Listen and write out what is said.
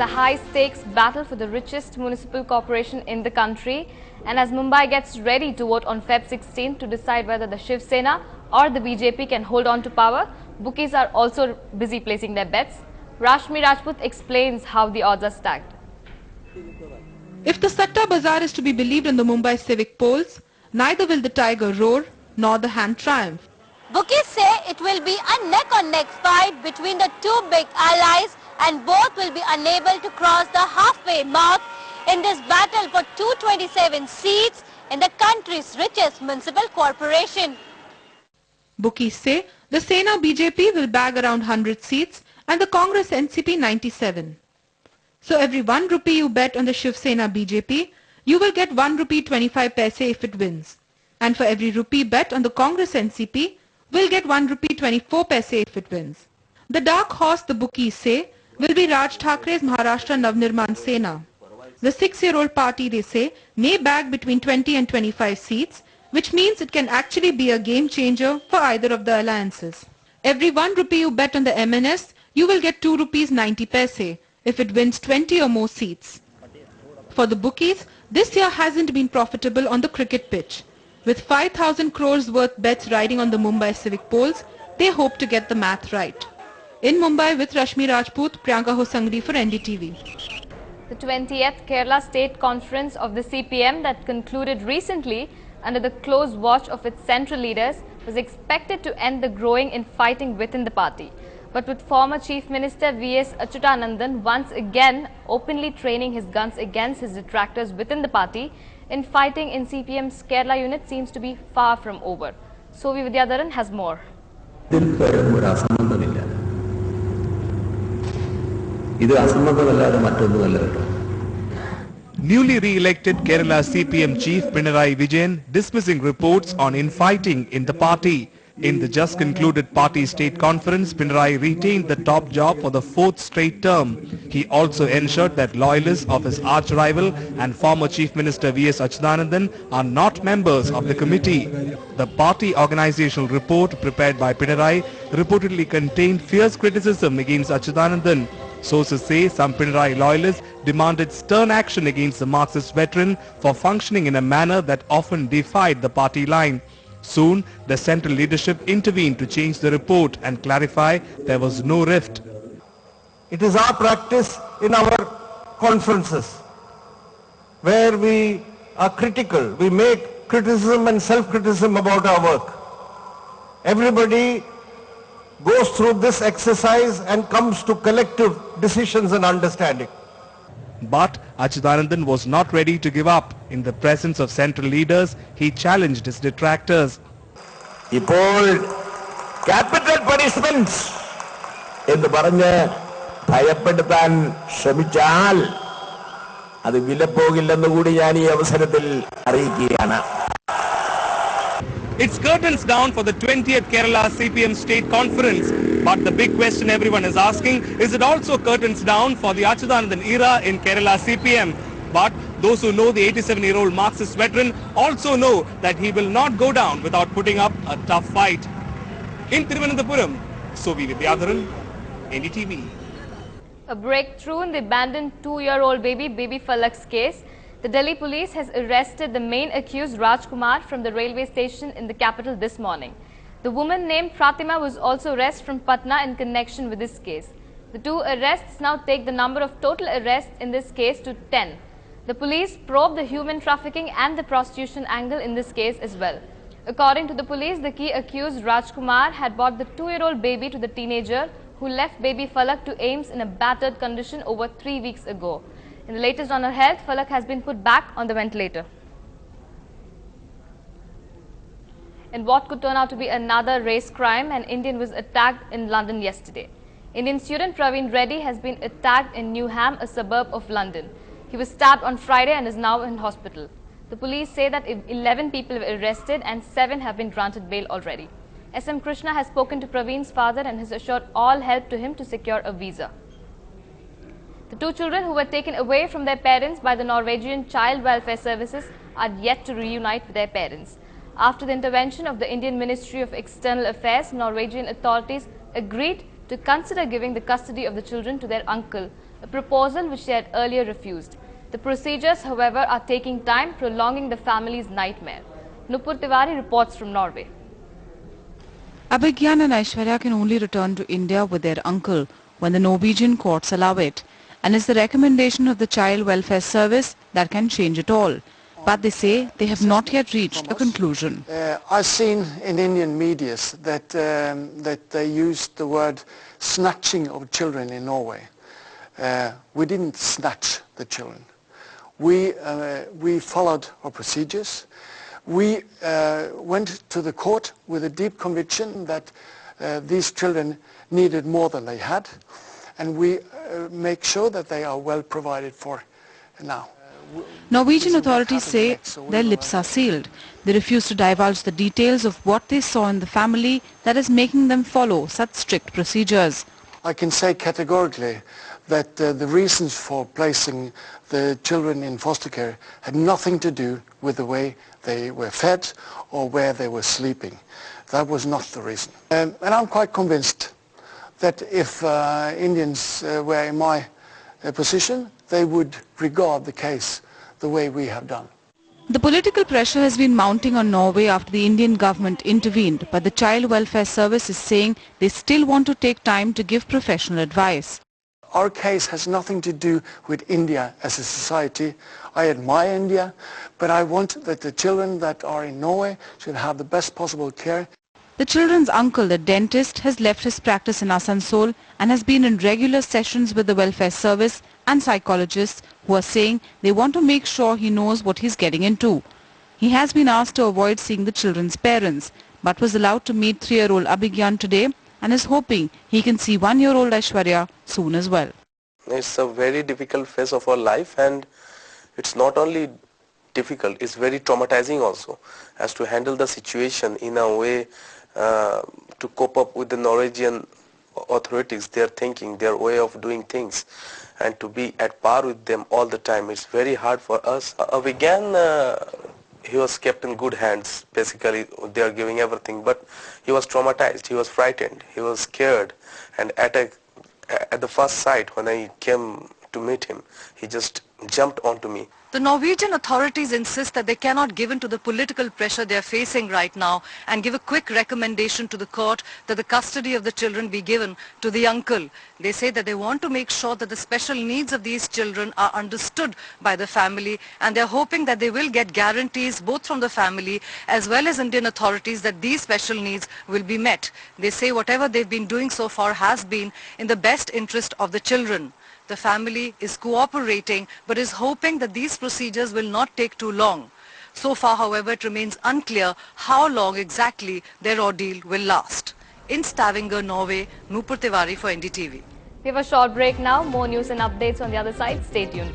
a high-stakes battle for the richest municipal corporation in the country. And as Mumbai gets ready to vote on Feb 16 to decide whether the Shiv Sena or the BJP can hold on to power, bookies are also busy placing their bets. Rashmi Rajput explains how the odds are stacked. If the Satta Bazaar is to be believed in the Mumbai civic polls, neither will the tiger roar nor the hand triumph. Bookies say it will be a neck-on-neck fight between the two big allies, and both will be unable to cross the halfway mark in this battle for 227 seats in the country's richest municipal corporation. Bookies say the Sena BJP will bag around 100 seats and the Congress NCP 97. So every 1 rupee you bet on the Shiv Sena BJP, you will get 1 rupee 25 paise if it wins. And for every rupee bet on the Congress NCP, will get 1 rupee 24 paise if it wins. The dark horse, the bookies say, will be Raj Thakre's Maharashtra Navnirman Sena. The 6-year-old party, they say, may bag between 20 and 25 seats, which means it can actually be a game changer for either of the alliances. Every 1 rupee you bet on the MNS, you will get 2 rupees 90 paise if it wins 20 or more seats. For the bookies, this year hasn't been profitable on the cricket pitch. With 5,000 crores worth bets riding on the Mumbai civic polls, they hope to get the math right. In Mumbai with Rashmi Rajput, Priyanka Hosangri for NDTV. The 20th Kerala State Conference of the CPM that concluded recently under the close watch of its central leaders was expected to end the growing infighting within the party. But with former Chief Minister V.S. Achyutanandan once again openly training his guns against his detractors within the party, infighting in CPM's Kerala unit seems to be far from over. Sovi Vidyadharan has more. Newly re-elected Kerala CPM Chief Pinarayi Vijayan dismissing reports on infighting in the party. In the just concluded party state conference, Pinarayi retained the top job for the 4th straight term. He also ensured that loyalists of his arch-rival and former Chief Minister V.S. Achyutanandan are not members of the committee. The party organizational report prepared by Pinarayi reportedly contained fierce criticism against Achyutanandan. Sources say some Pinarayi loyalists demanded stern action against the Marxist veteran for functioning in a manner that often defied the party line. Soon, the central leadership intervened to change the report and clarify there was no rift. It is our practice in our conferences where we are critical. We make criticism and self-criticism about our work. Everybody goes through this exercise and comes to collective decisions and understanding. But Achyutanandan was not ready to give up. In the presence of central leaders, he challenged his detractors. Capital punishments in the Baranya Payapedan Shamichal Adi Villapogil and the Woodiani Avasanatil Arikiana. It's curtains down for the 20th Kerala CPM State Conference. But the big question everyone is asking, is it also curtains down for the Achyutanandan era in Kerala CPM? But those who know the 87-year-old Marxist veteran also know that he will not go down without putting up a tough fight. In Thiruvananthapuram, Sovi Vidyadharan, NDTV. A breakthrough in the abandoned 2-year-old baby Falak's case. The Delhi police has arrested the main accused Rajkumar from the railway station in the capital this morning. The woman named Pratima was also arrested from Patna in connection with this case. The 2 arrests now take the number of total arrests in this case to 10. The police probe the human trafficking and the prostitution angle in this case as well. According to the police, the key accused Rajkumar had brought the 2-year-old baby to the teenager who left baby Falak to AIIMS in a battered condition over 3 weeks ago. In the latest on her health, Falak has been put back on the ventilator. In what could turn out to be another race crime, an Indian was attacked in London yesterday. Indian student Praveen Reddy has been attacked in Newham, a suburb of London. He was stabbed on Friday and is now in hospital. The police say that 11 people were arrested and 7 have been granted bail already. SM Krishna has spoken to Praveen's father and has assured all help to him to secure a visa. The 2 children who were taken away from their parents by the Norwegian Child Welfare Services are yet to reunite with their parents. After the intervention of the Indian Ministry of External Affairs, Norwegian authorities agreed to consider giving the custody of the children to their uncle, a proposal which they had earlier refused. The procedures, however, are taking time, prolonging the family's nightmare. Nupur Tiwari reports from Norway. Abhigyan and Aishwarya can only return to India with their uncle when the Norwegian courts allow it, and it's the recommendation of the Child Welfare Service that can change it all. But they say they have not yet reached a conclusion. I've seen in Indian media that they used the word snatching of children in Norway. We didn't snatch the children. We followed our procedures. We went to the court with a deep conviction that these children needed more than they had, and we make sure that they are well provided for now. Norwegian authorities say their lips are sealed. They refuse to divulge the details of what they saw in the family that is making them follow such strict procedures. I can say categorically that the reasons for placing the children in foster care had nothing to do with the way they were fed or where they were sleeping. That was not the reason. And I'm quite convinced that if Indians were in my position, they would regard the case the way we have done. The political pressure has been mounting on Norway after the Indian government intervened, but the Child Welfare Service is saying they still want to take time to give professional advice. Our case has nothing to do with India as a society. I admire India, but I want that the children that are in Norway should have the best possible care. The children's uncle, the dentist, has left his practice in Asansol and has been in regular sessions with the welfare service and psychologists who are saying they want to make sure he knows what he's getting into. He has been asked to avoid seeing the children's parents, but was allowed to meet 3-year-old Abhigyan today and is hoping he can see 1-year-old Aishwarya soon as well. It's a very difficult phase of our life, and it's not only difficult, it's very traumatizing also, as to handle the situation in a way to cope up with the Norwegian authorities, their thinking, their way of doing things, and to be at par with them all the time. It's very hard for us. He was kept in good hands. Basically, they are giving everything, but he was traumatized, he was frightened, he was scared, and at the first sight when I came to meet him, he just jumped onto me. The Norwegian authorities insist that they cannot give in to the political pressure they are facing right now and give a quick recommendation to the court that the custody of the children be given to the uncle. They say that they want to make sure that the special needs of these children are understood by the family, and they are hoping that they will get guarantees both from the family as well as Indian authorities that these special needs will be met. They say whatever they've been doing so far has been in the best interest of the children. The family is cooperating but is hoping that these procedures will not take too long. So far, however, it remains unclear how long exactly their ordeal will last. In Stavanger, Norway, Nupur Tiwari for NDTV. We have a short break now. More news and updates on the other side. Stay tuned.